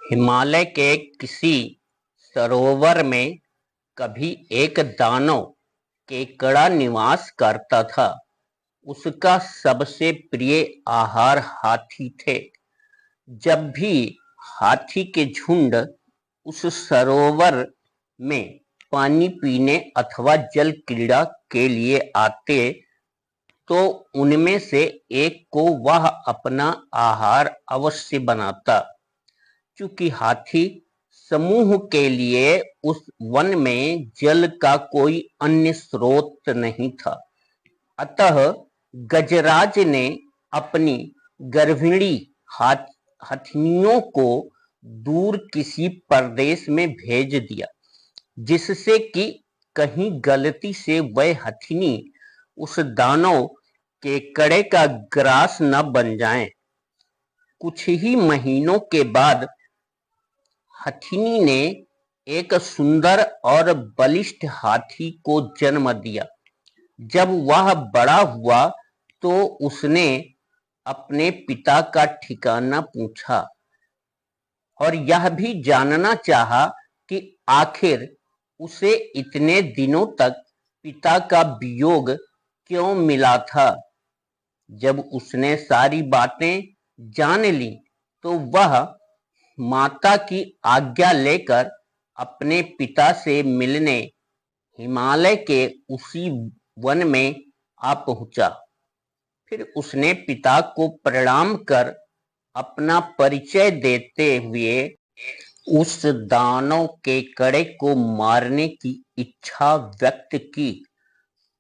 हिमालय के किसी सरोवर में कभी एक दानव केकड़ा निवास करता था। उसका सबसे प्रिय आहार हाथी थे। जब भी हाथी के झुंड उस सरोवर में पानी पीने अथवा जल क्रीड़ा के लिए आते, तो उनमें से एक को वह अपना आहार अवश्य बनाता। चूंकि हाथी समूह के लिए उस वन में जल का कोई अन्य स्रोत नहीं था, अतः गजराज ने अपनी गर्भिणी हथिनियों को दूर किसी प्रदेश में भेज दिया, जिससे कि कहीं गलती से वह हथिनी उस दानव केकड़े का ग्रास न बन जाएं। कुछ ही महीनों के बाद हथिनी ने एक सुंदर और बलिष्ठ हाथी को जन्म दिया। जब वह बड़ा हुआ तो उसने अपने पिता का ठिकाना पूछा और यह भी जानना चाहा कि आखिर उसे इतने दिनों तक पिता का वियोग क्यों मिला था। जब उसने सारी बातें जान ली तो वह माता की आज्ञा लेकर अपने पिता से मिलने हिमालय के उसी वन में आ पहुंचा। फिर उसने पिता को प्रणाम कर अपना परिचय देते हुए उस दानव केकड़े को मारने की इच्छा व्यक्त की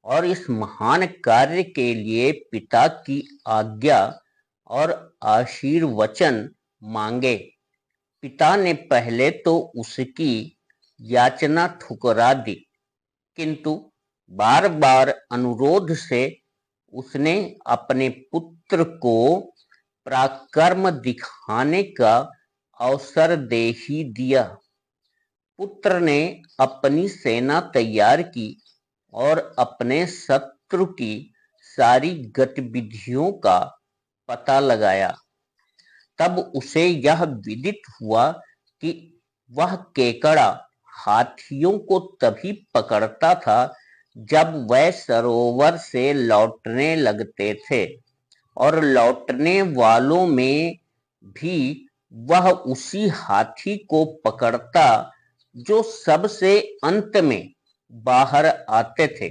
और इस महान कार्य के लिए पिता की आज्ञा और आशीर्वचन मांगे। पिता ने पहले तो उसकी याचना ठुकरा दी, किंतु बार बार अनुरोध से उसने अपने पुत्र को पराक्रम दिखाने का अवसर दे ही दिया। पुत्र ने अपनी सेना तैयार की और अपने शत्रु की सारी गतिविधियों का पता लगाया। तब उसे यह विदित हुआ कि वह केकड़ा हाथियों को तभी पकड़ता था जब वह सरोवर से लौटने लगते थे, और लौटने वालों में भी वह उसी हाथी को पकड़ता जो सबसे अंत में बाहर आते थे।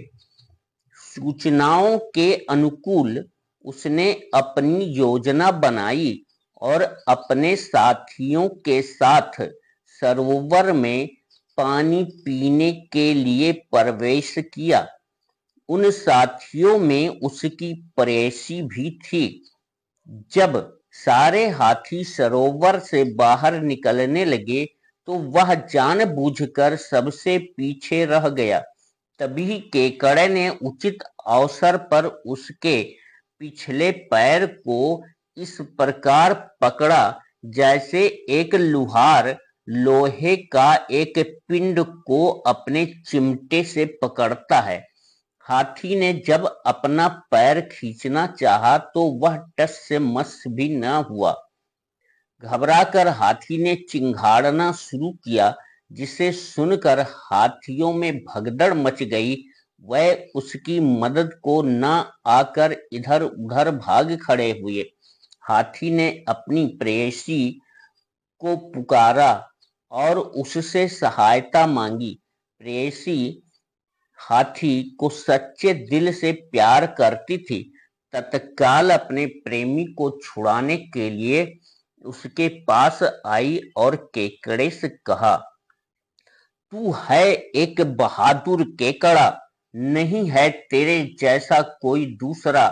सूचनाओं के अनुकूल उसने अपनी योजना बनाई और अपने साथियों के साथ सरोवर में पानी पीने के लिए प्रवेश किया। उन साथियों में उसकी प्रेयसी भी थी। जब सारे हाथी सरोवर से बाहर निकलने लगे तो वह जानबूझकर सबसे पीछे रह गया। तभी केकड़े ने उचित अवसर पर उसके पिछले पैर को इस प्रकार पकड़ा जैसे एक लुहार लोहे का एक पिंड को अपने चिमटे से पकड़ता है। हाथी ने जब अपना पैर खींचना चाहा तो वह टस से मस भी न हुआ। घबराकर हाथी ने चिंघाड़ना शुरू किया, जिसे सुनकर हाथियों में भगदड़ मच गई। वह उसकी मदद को न आकर इधर उधर भाग खड़े हुए। हाथी ने अपनी प्रेयसी को पुकारा और उससे सहायता मांगी। प्रेयसी हाथी को सच्चे दिल से प्यार करती थी। तत्काल अपने प्रेमी को छुड़ाने के लिए उसके पास आई और केकड़े से कहा, तू है एक बहादुर केकड़ा, नहीं है तेरे जैसा कोई दूसरा।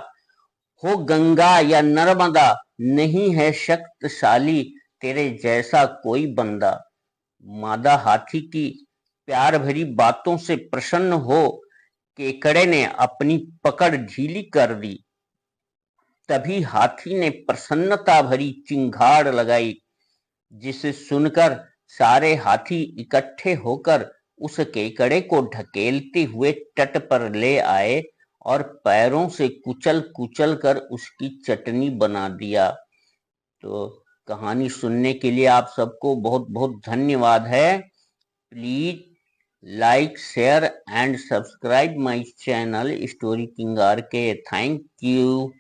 हो गंगा या नर्मदा, नहीं है शक्तिशाली तेरे जैसा कोई बंदा। मादा हाथी की प्यार भरी बातों से प्रसन्न हो केकड़े ने अपनी पकड़ ढीली कर दी। तभी हाथी ने प्रसन्नता भरी चिंगाड़ लगाई, जिसे सुनकर सारे हाथी इकट्ठे होकर उस केकड़े को ढकेलते हुए तट पर ले आए और पैरों से कुचल कुचल कर उसकी चटनी बना दिया। तो कहानी सुनने के लिए आप सबको बहुत बहुत धन्यवाद है। Please like, share and subscribe my channel Story King RK. Thank you.